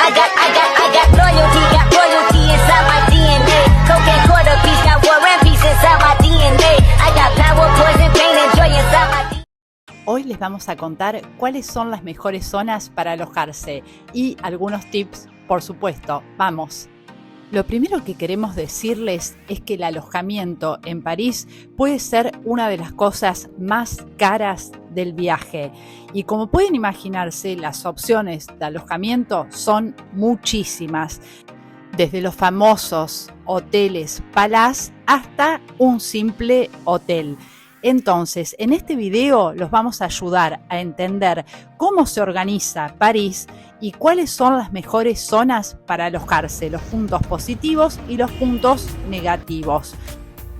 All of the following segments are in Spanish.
I got loyalty, got royalty inside my DNA. Cocaine quarter piece, got war and peace inside my DNA. I got power, poison, pain, and joy inside my DNA. Hoy les vamos a contar cuáles son las mejores zonas para alojarse y algunos tips, por supuesto. ¡Vamos! Lo primero que queremos decirles es que el alojamiento en París puede ser una de las cosas más caras del viaje. Y como pueden imaginarse, las opciones de alojamiento son muchísimas. Desde los famosos hoteles Palace hasta un simple hotel. Entonces, en este video los vamos a ayudar a entender cómo se organiza París y cuáles son las mejores zonas para alojarse, los puntos positivos y los puntos negativos.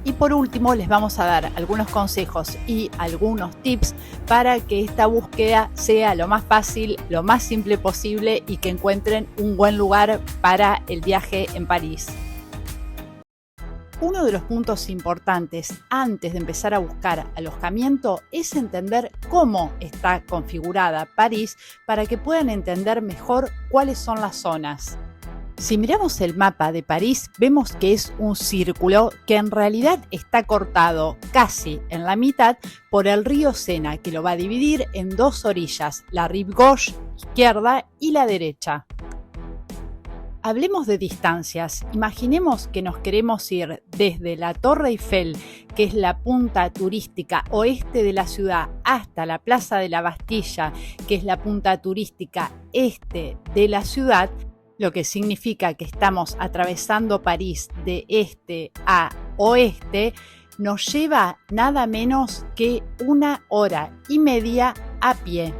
Y por último, les vamos a dar algunos consejos y algunos tips para que esta búsqueda sea lo más fácil, lo más simple posible y que encuentren un buen lugar para el viaje en París. Uno de los puntos importantes antes de empezar a buscar alojamiento es entender cómo está configurada París para que puedan entender mejor cuáles son las zonas. Si miramos el mapa de París, vemos que es un círculo que en realidad está cortado casi en la mitad por el río Sena, que lo va a dividir en dos orillas, la rive gauche, izquierda, y la derecha. Hablemos de distancias. Imaginemos que nos queremos ir desde la Torre Eiffel, que es la punta turística oeste de la ciudad, hasta la Plaza de la Bastilla, que es la punta turística este de la ciudad, lo que significa que estamos atravesando París de este a oeste, nos lleva nada menos que 1 hora y media a pie.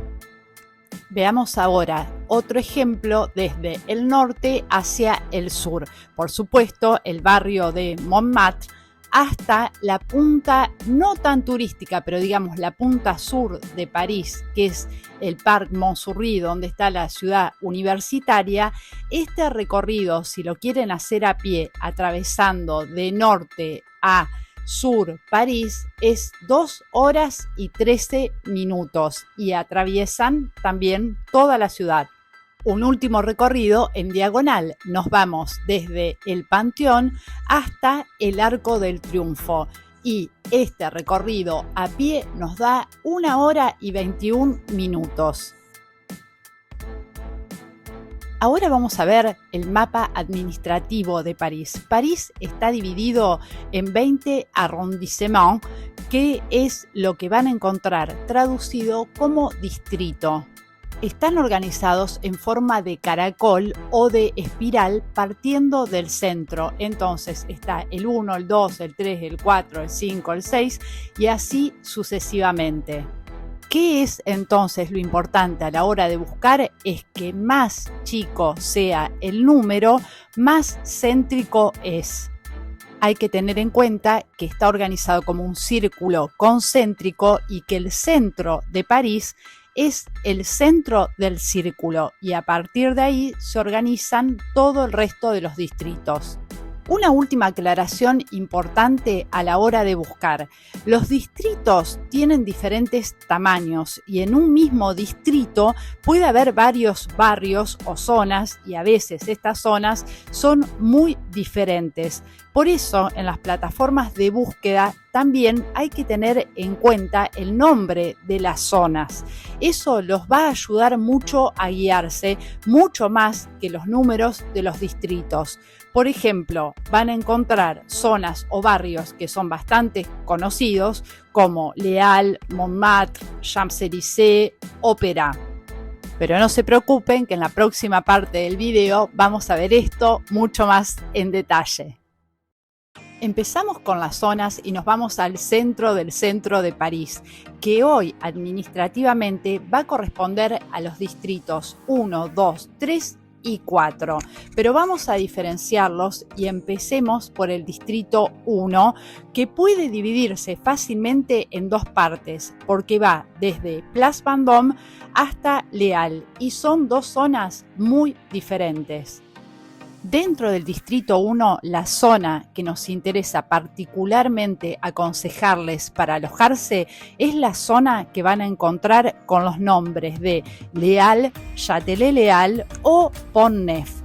Veamos ahora otro ejemplo desde el norte hacia el sur. Por supuesto, el barrio de Montmartre hasta la punta no tan turística, pero digamos la punta sur de París, que es el Parc Montsouris, donde está la ciudad universitaria. Este recorrido, si lo quieren hacer a pie, atravesando de norte a sur París, es 2 horas y 13 minutos y atraviesan también toda la ciudad. Un último recorrido en diagonal, nos vamos desde el Panteón hasta el Arco del Triunfo y este recorrido a pie nos da 1 hora y 21 minutos. Ahora vamos a ver el mapa administrativo de París. París está dividido en 20 arrondissements, que es lo que van a encontrar traducido como distrito. Están organizados en forma de caracol o de espiral partiendo del centro. Entonces está el 1, el 2, el 3, el 4, el 5, el 6 y así sucesivamente. ¿Qué es entonces lo importante a la hora de buscar? Es que más chico sea el número, más céntrico es. Hay que tener en cuenta que está organizado como un círculo concéntrico y que el centro de París es el centro del círculo y a partir de ahí se organizan todo el resto de los distritos. Una última aclaración importante a la hora de buscar. Los distritos tienen diferentes tamaños y en un mismo distrito puede haber varios barrios o zonas y a veces estas zonas son muy diferentes. Por eso en las plataformas de búsqueda también hay que tener en cuenta el nombre de las zonas. Eso los va a ayudar mucho a guiarse, mucho más que los números de los distritos. Por ejemplo, van a encontrar zonas o barrios que son bastante conocidos como Les Halles, Montmartre, Champs-Élysées, Opéra. Pero no se preocupen que en la próxima parte del video vamos a ver esto mucho más en detalle. Empezamos con las zonas y nos vamos al centro del centro de París, que hoy administrativamente va a corresponder a los distritos 1, 2, 3 y 4. Pero vamos a diferenciarlos y empecemos por el distrito 1, que puede dividirse fácilmente en dos partes, porque va desde Place Vendôme hasta Les Halles y son dos zonas muy diferentes. Dentro del Distrito 1, la zona que nos interesa particularmente aconsejarles para alojarse es la zona que van a encontrar con los nombres de Leal, Châtelet-Léal o Pont-Neuf.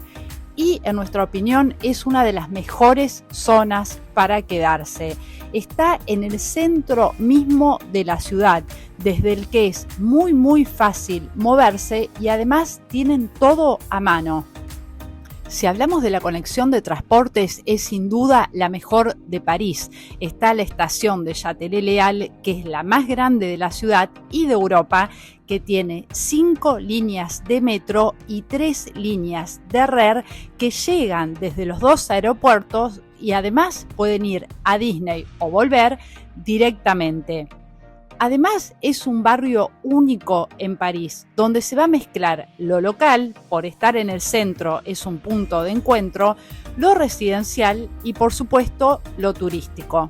Y en nuestra opinión es una de las mejores zonas para quedarse. Está en el centro mismo de la ciudad, desde el que es muy fácil moverse y además tienen todo a mano. Si hablamos de la conexión de transportes, es sin duda la mejor de París. Está la estación de Châtelet-Léal, que es la más grande de la ciudad y de Europa, que tiene 5 líneas de metro y 3 líneas de RER que llegan desde los 2 aeropuertos y además pueden ir a Disney o volver directamente. Además, es un barrio único en París, donde se va a mezclar lo local, por estar en el centro es un punto de encuentro, lo residencial y, por supuesto, lo turístico.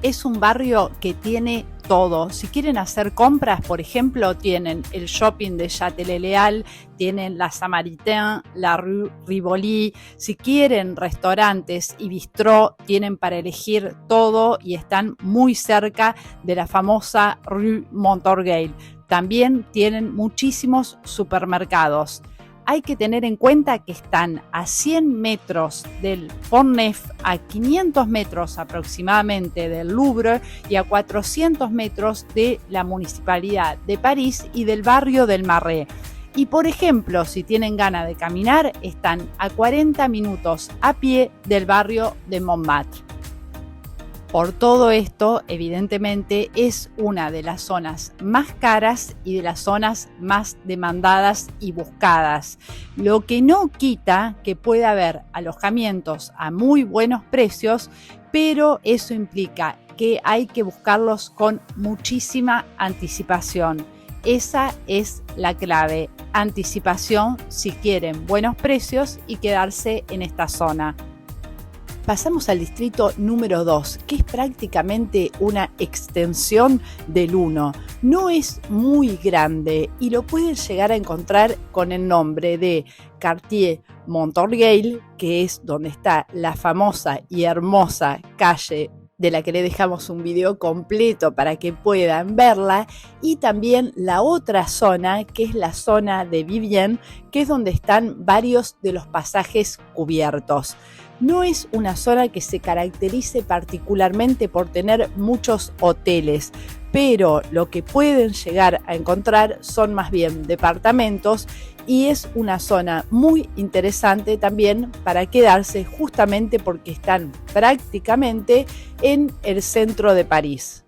Es un barrio que tiene todo. Si quieren hacer compras, por ejemplo, tienen el shopping de Châtelet-Léal, tienen la Samaritaine, la Rue Rivoli. Si quieren restaurantes y bistró, tienen para elegir todo y están muy cerca de la famosa Rue Montorgueil. También tienen muchísimos supermercados. Hay que tener en cuenta que están a 100 metros del Pont-Neuf, a 500 metros aproximadamente del Louvre y a 400 metros de la Municipalidad de París y del barrio del Marais. Y por ejemplo, si tienen ganas de caminar, están a 40 minutos a pie del barrio de Montmartre. Por todo esto, evidentemente, es una de las zonas más caras y de las zonas más demandadas y buscadas, lo que no quita que pueda haber alojamientos a muy buenos precios, pero eso implica que hay que buscarlos con muchísima anticipación. Esa es la clave, anticipación si quieren buenos precios y quedarse en esta zona. Pasamos al distrito número 2, que es prácticamente una extensión del 1. No es muy grande y lo pueden llegar a encontrar con el nombre de Quartier Montorgueil, que es donde está la famosa y hermosa calle de la que le dejamos un video completo para que puedan verla, y también la otra zona, que es la zona de Vivienne, que es donde están varios de los pasajes cubiertos. No es una zona que se caracterice particularmente por tener muchos hoteles, pero lo que pueden llegar a encontrar son más bien departamentos y es una zona muy interesante también para quedarse, justamente porque están prácticamente en el centro de París.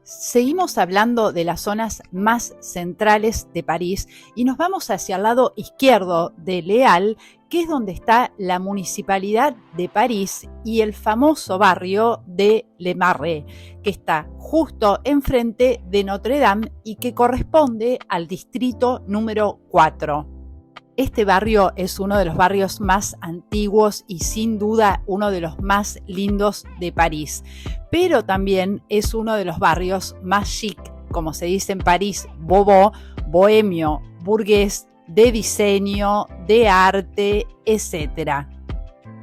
Seguimos hablando de las zonas más centrales de París y nos vamos hacia el lado izquierdo de Léal, que es donde está la Municipalidad de París y el famoso barrio de Le Marais, que está justo enfrente de Notre Dame y que corresponde al distrito número 4. Este barrio es uno de los barrios más antiguos y sin duda uno de los más lindos de París, pero también es uno de los barrios más chic, como se dice en París, bobo, bohemio, burgués, de diseño, de arte, etc.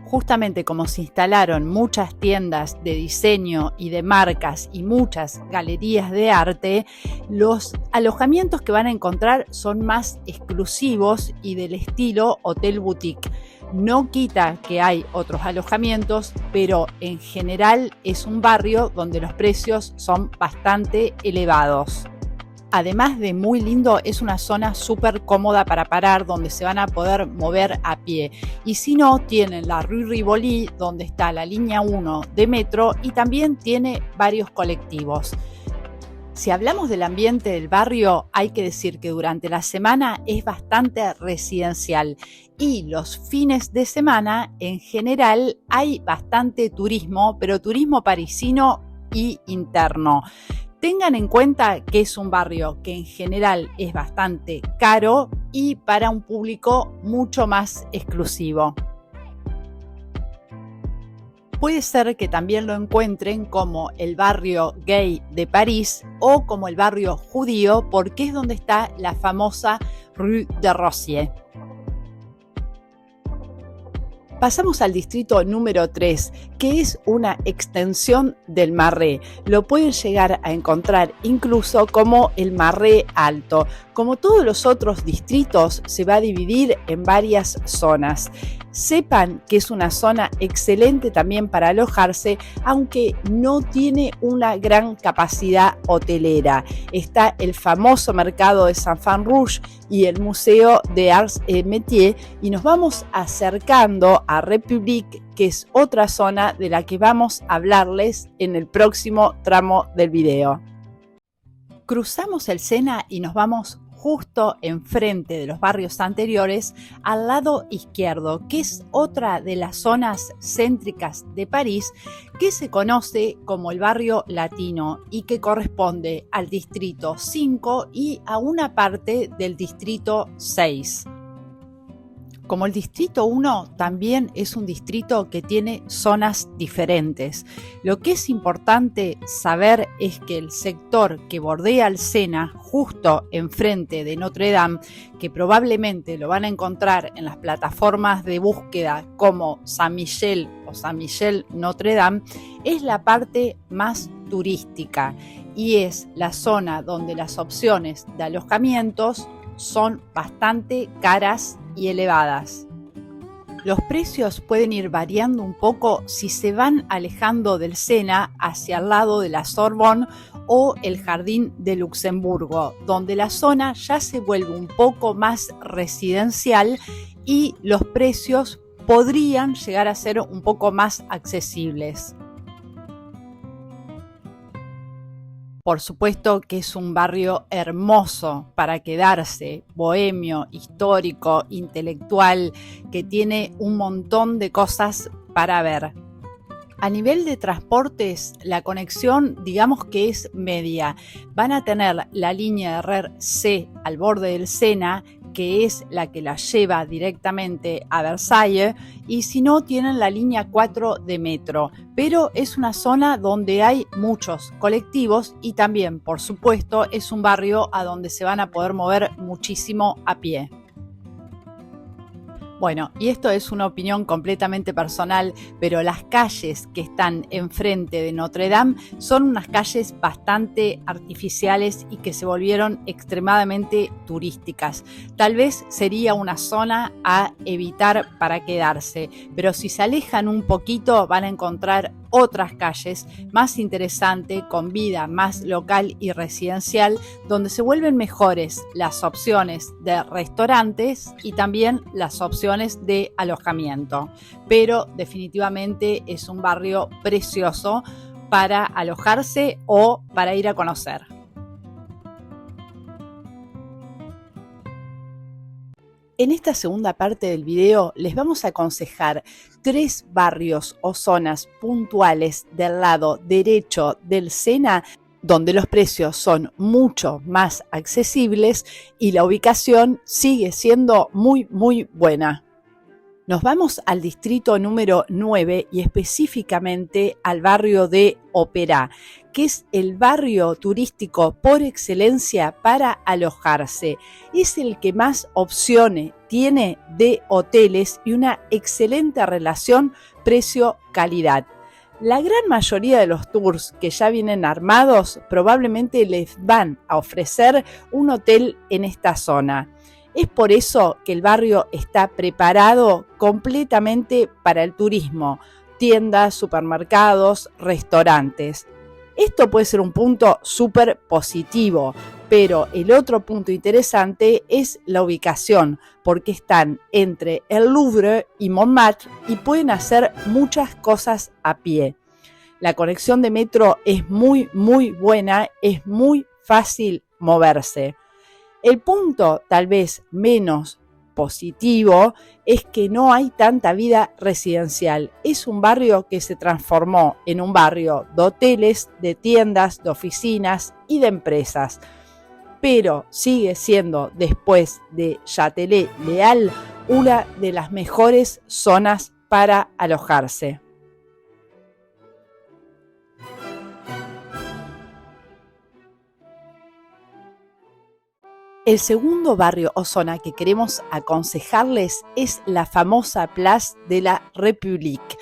Justamente como se instalaron muchas tiendas de diseño y de marcas y muchas galerías de arte, los alojamientos que van a encontrar son más exclusivos y del estilo hotel boutique. No quita que hay otros alojamientos, pero en general es un barrio donde los precios son bastante elevados. Además de muy lindo, es una zona súper cómoda para parar, donde se van a poder mover a pie. Y si no, tienen la Rue Rivoli, donde está la línea 1 de metro y también tiene varios colectivos. Si hablamos del ambiente del barrio, hay que decir que durante la semana es bastante residencial y los fines de semana, en general, hay bastante turismo, pero turismo parisino y interno. Tengan en cuenta que es un barrio que en general es bastante caro y para un público mucho más exclusivo. Puede ser que también lo encuentren como el barrio gay de París o como el barrio judío, porque es donde está la famosa Rue de Rossier. Pasamos al distrito número 3, que es una extensión del Marais. Lo pueden llegar a encontrar incluso como el Marais Alto. Como todos los otros distritos, se va a dividir en varias zonas. Sepan que es una zona excelente también para alojarse, aunque no tiene una gran capacidad hotelera. Está el famoso mercado de Saint-Fant-Rouge y el Museo de Arts et Métiers, y nos vamos acercando a République, que es otra zona de la que vamos a hablarles en el próximo tramo del video. Cruzamos el Sena y nos vamos justo enfrente de los barrios anteriores, al lado izquierdo, que es otra de las zonas céntricas de París, que se conoce como el barrio latino y que corresponde al distrito 5 y a una parte del distrito 6. Como el distrito 1 también es un distrito que tiene zonas diferentes. Lo que es importante saber es que el sector que bordea el Sena, justo enfrente de Notre Dame, que probablemente lo van a encontrar en las plataformas de búsqueda como Saint-Michel o Saint-Michel Notre Dame, es la parte más turística y es la zona donde las opciones de alojamientos son bastante caras y elevadas. Los precios pueden ir variando un poco si se van alejando del Sena hacia el lado de la Sorbonne o el Jardín de Luxemburgo, donde la zona ya se vuelve un poco más residencial y los precios podrían llegar a ser un poco más accesibles. Por supuesto que es un barrio hermoso para quedarse, bohemio, histórico, intelectual, que tiene un montón de cosas para ver. A nivel de transportes, la conexión digamos que es media. Van a tener la línea de RER C al borde del Sena, que es la que la lleva directamente a Versalles, y si no tienen la línea 4 de metro, pero es una zona donde hay muchos colectivos y también, por supuesto, es un barrio a donde se van a poder mover muchísimo a pie. Bueno, y esto es una opinión completamente personal, pero las calles que están enfrente de Notre Dame son unas calles bastante artificiales y que se volvieron extremadamente turísticas. Tal vez sería una zona a evitar para quedarse, pero si se alejan un poquito van a encontrar otras calles más interesantes, con vida más local y residencial, donde se vuelven mejores las opciones de restaurantes y también las opciones de alojamiento. Pero definitivamente es un barrio precioso para alojarse o para ir a conocer. En esta segunda parte del video les vamos a aconsejar 3 barrios o zonas puntuales del lado derecho del Sena, donde los precios son mucho más accesibles y la ubicación sigue siendo muy buena. Nos vamos al distrito número 9 y específicamente al barrio de Opéra, que es el barrio turístico por excelencia para alojarse. Es el que más opciones tiene de hoteles y una excelente relación precio-calidad. La gran mayoría de los tours que ya vienen armados probablemente les van a ofrecer un hotel en esta zona. Es por eso que el barrio está preparado completamente para el turismo, tiendas, supermercados, restaurantes. Esto puede ser un punto súper positivo, pero el otro punto interesante es la ubicación, porque están entre el Louvre y Montmartre y pueden hacer muchas cosas a pie. La conexión de metro es muy buena, es muy fácil moverse. El punto tal vez menos positivo es que no hay tanta vida residencial. Es un barrio que se transformó en un barrio de hoteles, de tiendas, de oficinas y de empresas. Pero sigue siendo, después de Châtelet-Léal, una de las mejores zonas para alojarse. El segundo barrio o zona que queremos aconsejarles es la famosa Place de la République.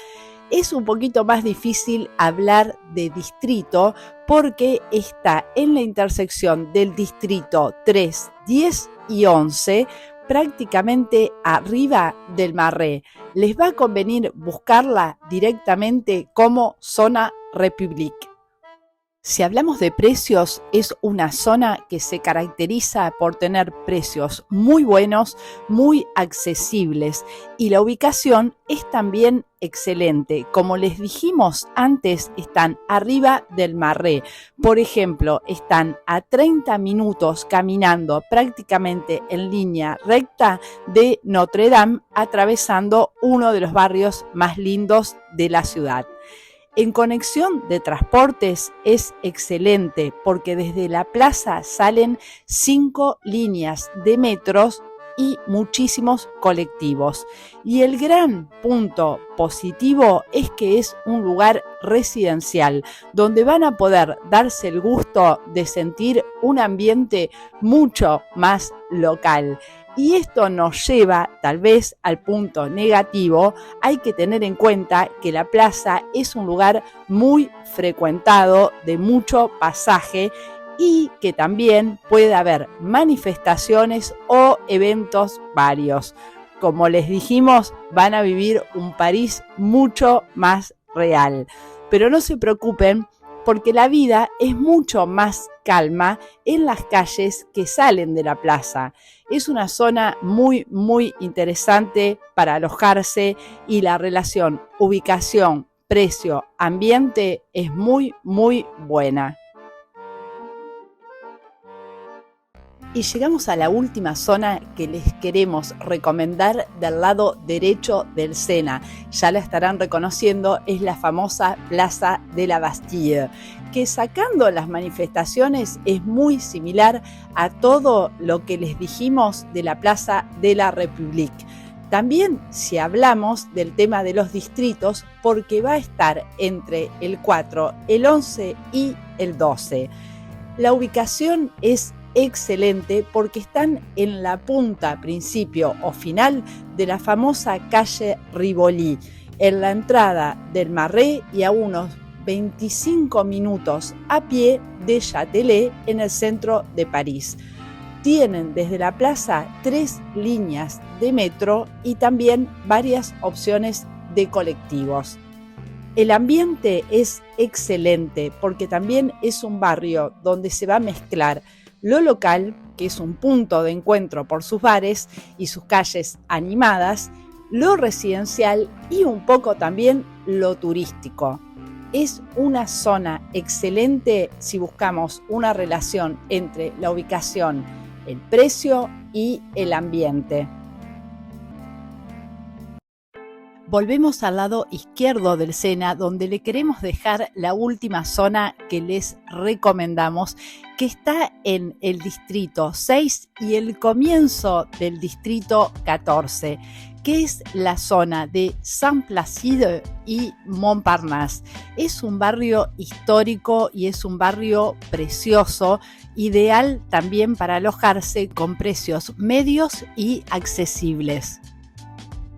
Es un poquito más difícil hablar de distrito porque está en la intersección del distrito 3, 10 y 11, prácticamente arriba del Marais. Les va a convenir buscarla directamente como zona République. Si hablamos de precios, es una zona que se caracteriza por tener precios muy buenos, muy accesibles, y la ubicación es también excelente. Como les dijimos antes, están arriba del Marais. Por ejemplo, están a 30 minutos caminando prácticamente en línea recta de Notre Dame, atravesando uno de los barrios más lindos de la ciudad. En conexión de transportes es excelente porque desde la plaza salen 5 líneas de metros y muchísimos colectivos. Y el gran punto positivo es que es un lugar residencial donde van a poder darse el gusto de sentir un ambiente mucho más local. Y esto nos lleva tal vez al punto negativo. Hay que tener en cuenta que la plaza es un lugar muy frecuentado, de mucho pasaje, y que también puede haber manifestaciones o eventos varios. Como les dijimos, van a vivir un París mucho más real. Pero no se preocupen, porque la vida es mucho más calma en las calles que salen de la plaza. Es una zona muy, muy interesante para alojarse y la relación ubicación, precio, ambiente es muy, muy buena. Y llegamos a la última zona que les queremos recomendar del lado derecho del Sena. Ya la estarán reconociendo, es la famosa Plaza de la Bastille, que sacando las manifestaciones es muy similar a todo lo que les dijimos de la Plaza de la République. También si hablamos del tema de los distritos, porque va a estar entre el 4, el 11 y el 12. La ubicación es excelente porque están en la punta, principio o final de la famosa calle Rivoli, en la entrada del Marais y a unos 25 minutos a pie de Châtelet en el centro de París. Tienen desde la plaza 3 líneas de metro y también varias opciones de colectivos. El ambiente es excelente porque también es un barrio donde se va a mezclar lo local, que es un punto de encuentro por sus bares y sus calles animadas, lo residencial y un poco también lo turístico. Es una zona excelente si buscamos una relación entre la ubicación, el precio y el ambiente. Volvemos al lado izquierdo del Sena, donde le queremos dejar la última zona que les recomendamos, que está en el distrito 6 y el comienzo del distrito 14, que es la zona de Saint-Placide y Montparnasse. Es un barrio histórico y es un barrio precioso, ideal también para alojarse con precios medios y accesibles.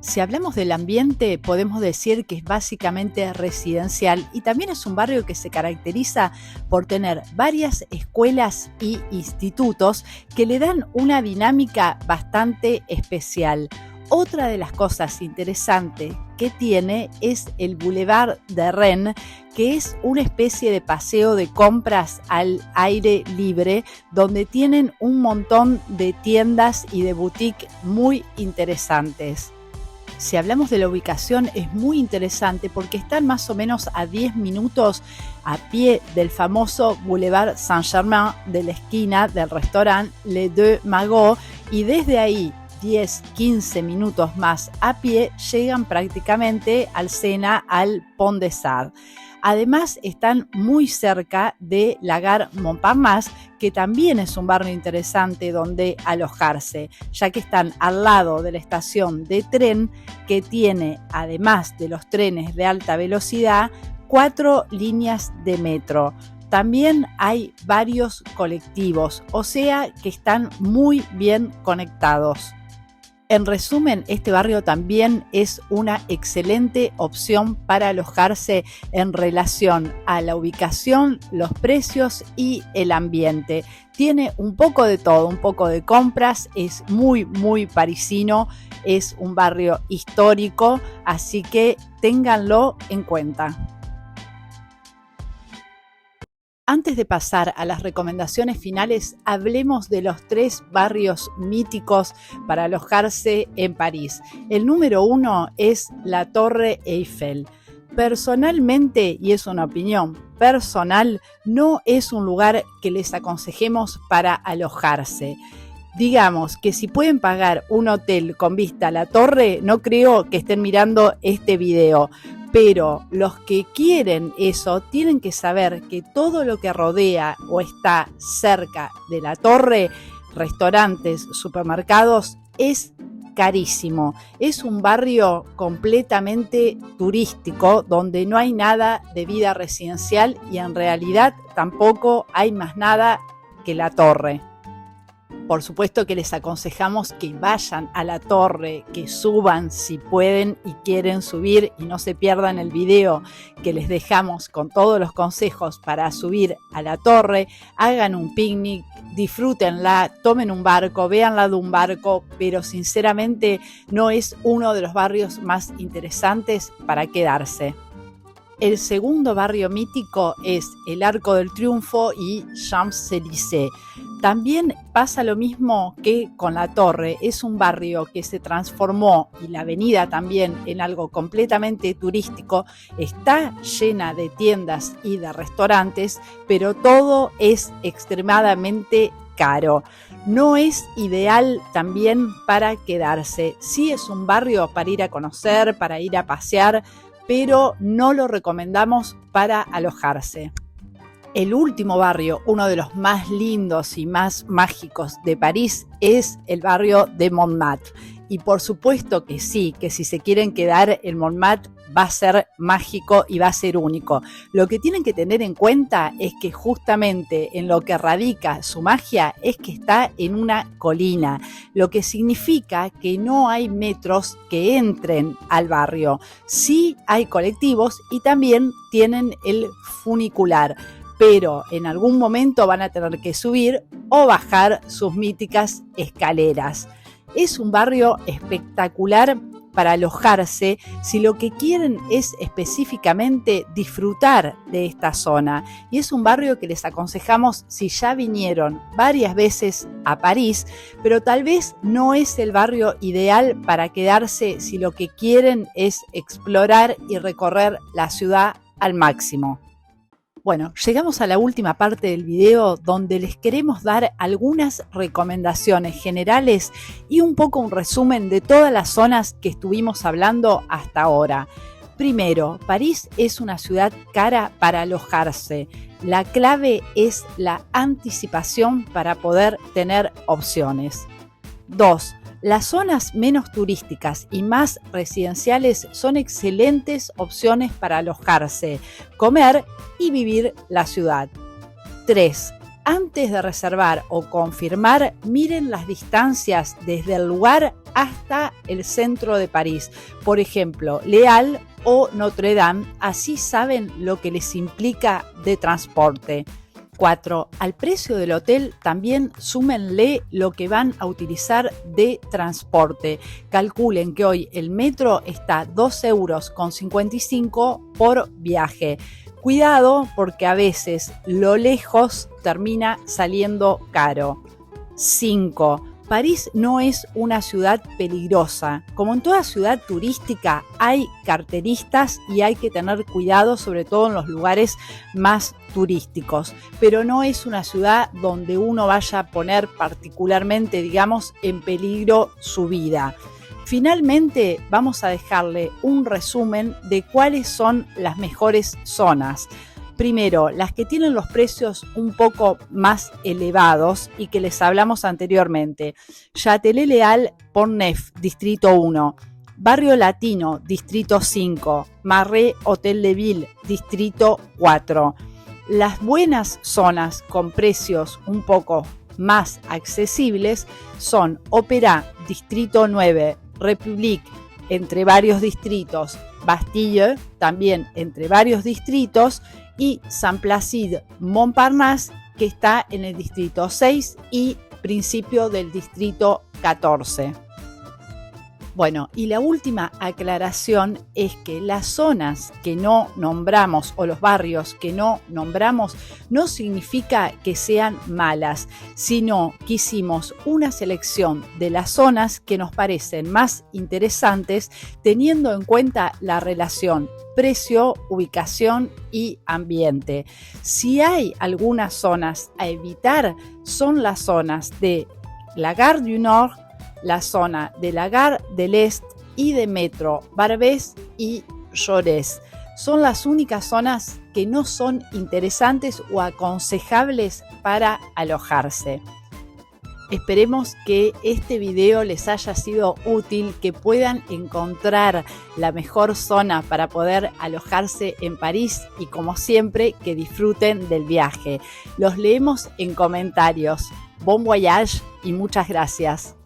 Si hablamos del ambiente, podemos decir que es básicamente residencial y también es un barrio que se caracteriza por tener varias escuelas y institutos que le dan una dinámica bastante especial. Otra de las cosas interesantes que tiene es el Boulevard de Rennes, que es una especie de paseo de compras al aire libre, donde tienen un montón de tiendas y de boutiques muy interesantes. Si hablamos de la ubicación, es muy interesante porque están más o menos a 10 minutos a pie del famoso Boulevard Saint-Germain, de la esquina del restaurante Les Deux Magots, y desde ahí 10-15 minutos más a pie llegan prácticamente al Sena, al Pont des Arts. Además están muy cerca de la Gare Montparnasse, que también es un barrio interesante donde alojarse, ya que están al lado de la estación de tren que tiene, además de los trenes de alta velocidad, 4 líneas de metro. también hay varios colectivos, o sea que están muy bien conectados. En resumen, este barrio también es una excelente opción para alojarse en relación a la ubicación, los precios y el ambiente. Tiene un poco de todo, un poco de compras, es muy parisino, es un barrio histórico, así que ténganlo en cuenta. Antes de pasar a las recomendaciones finales, hablemos de los 3 barrios míticos para alojarse en París. El número 1 es la Torre Eiffel. Personalmente, y es una opinión personal, no es un lugar que les aconsejemos para alojarse. Digamos que si pueden pagar un hotel con vista a la torre, no creo que estén mirando este video. Pero los que quieren eso tienen que saber que todo lo que rodea o está cerca de la torre, restaurantes, supermercados, es carísimo. Es un barrio completamente turístico donde no hay nada de vida residencial y en realidad tampoco hay más nada que la torre. Por supuesto que les aconsejamos que vayan a la torre, que suban si pueden y quieren subir y no se pierdan el video que les dejamos con todos los consejos para subir a la torre. Hagan un picnic, disfrútenla, tomen un barco, véanla de un barco, pero sinceramente no es uno de los barrios más interesantes para quedarse. El segundo barrio mítico es el Arco del Triunfo y Champs-Élysées. También pasa lo mismo que con la Torre, es un barrio que se transformó y la avenida también en algo completamente turístico, está llena de tiendas y de restaurantes, pero todo es extremadamente caro. No es ideal también para quedarse. Sí es un barrio para ir a conocer, para ir a pasear, pero no lo recomendamos para alojarse. El último barrio, uno de los más lindos y más mágicos de París, es el barrio de Montmartre. Y por supuesto que sí, que si se quieren quedar en Montmartre va a ser mágico y va a ser único. Lo que tienen que tener en cuenta es que justamente en lo que radica su magia es que está en una colina, lo que significa que no hay metros que entren al barrio. Sí hay colectivos y también tienen el funicular, pero en algún momento van a tener que subir o bajar sus míticas escaleras. Es un barrio espectacular para alojarse si lo que quieren es específicamente disfrutar de esta zona. Y es un barrio que les aconsejamos si ya vinieron varias veces a París, pero tal vez no es el barrio ideal para quedarse si lo que quieren es explorar y recorrer la ciudad al máximo. Bueno, llegamos a la última parte del video donde les queremos dar algunas recomendaciones generales y un poco un resumen de todas las zonas que estuvimos hablando hasta ahora. Primero, París es una ciudad cara para alojarse. La clave es la anticipación para poder tener opciones. 2. Las zonas menos turísticas y más residenciales son excelentes opciones para alojarse, comer y vivir la ciudad. 3. Antes de reservar o confirmar, miren las distancias desde el lugar hasta el centro de París. Por ejemplo, Les Halles o Notre Dame, así saben lo que les implica de transporte. 4. Al precio del hotel también súmenle lo que van a utilizar de transporte. Calculen que hoy el metro está 2,55 € por viaje. Cuidado porque a veces lo lejos termina saliendo caro. 5. París no es una ciudad peligrosa. Como en toda ciudad turística hay carteristas y hay que tener cuidado, sobre todo en los lugares más turísticos. Pero no es una ciudad donde uno vaya a poner particularmente, digamos, en peligro su vida. Finalmente, vamos a dejarle un resumen de cuáles son las mejores zonas. Primero, las que tienen los precios un poco más elevados y que les hablamos anteriormente. Châtelet-Les Halles, Pont-Neuf, Distrito 1. Barrio Latino, Distrito 5. Marais Hotel de Ville, Distrito 4. Las buenas zonas con precios un poco más accesibles son Opéra, Distrito 9, République, entre varios distritos, Bastille, también entre varios distritos, y Saint-Placide, Montparnasse, que está en el distrito 6 y principio del distrito 14. Bueno, y la última aclaración es que las zonas que no nombramos o los barrios que no nombramos no significa que sean malas, sino que hicimos una selección de las zonas que nos parecen más interesantes teniendo en cuenta la relación precio, ubicación y ambiente. Si hay algunas zonas a evitar, son las zonas de la Gare du Nord, la zona de la Gare de l'Est y de Metro Barbès y Jaurès. Son las únicas zonas que no son interesantes o aconsejables para alojarse. Esperemos que este video les haya sido útil, que puedan encontrar la mejor zona para poder alojarse en París y, como siempre, que disfruten del viaje. Los leemos en comentarios. Bon voyage y muchas gracias.